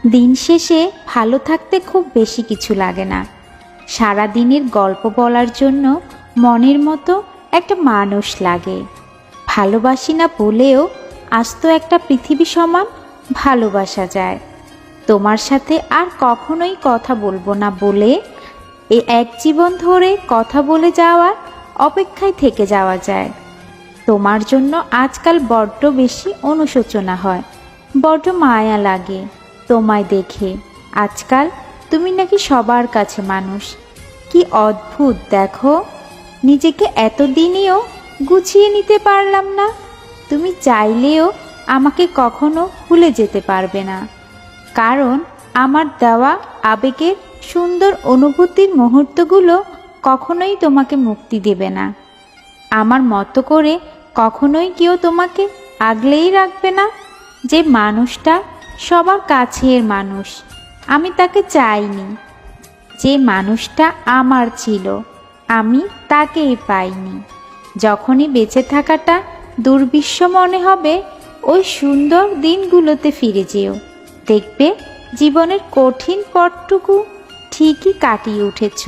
দিন শেষে ভালো থাকতে খুব বেশি কিছু লাগে না। সারা দিনের গল্প বলার জন্য মনের মতো একটা মানুষ লাগে। ভালোবাসি না বলেও আস্ত একটা পৃথিবী সমান ভালোবাসা যায়। তোমার সাথে আর কখনোই কথা বলবো না বলে এক জীবন ধরে কথা বলে যাওয়ার অপেক্ষায় থেকে যাওয়া যায়। তোমার জন্য আজকাল বড্ড বেশি অনুশোচনা হয়, বড্ড মায়া লাগে তোমায় দেখে। আজকাল তুমি নাকি সবার কাছে মানুষ। কি অদ্ভুত দেখো, নিজেকে এতদিনেও গুছিয়ে নিতে পারলাম না। তুমি চাইলেও আমাকে কখনো ভুলে যেতে পারবে না, কারণ আমার দেওয়া আবেগের সুন্দর অনুভূতির মুহূর্তগুলো কখনোই তোমাকে মুক্তি দেবে না। আমার মতো করে কখনোই কেউ তোমাকে আগলেই রাখবে না। যে মানুষটা সবার কাছের মানুষ, আমি তাকে চাইনি। যে মানুষটা আমার ছিল, আমি তাকেই পাইনি। যখনই বেঁচে থাকাটা দুর্বিষহ মনে হবে, ওই সুন্দর দিনগুলোতে ফিরে যেও। দেখবে জীবনের কঠিন পথটুকু ঠিকই কাটিয়ে উঠেছ।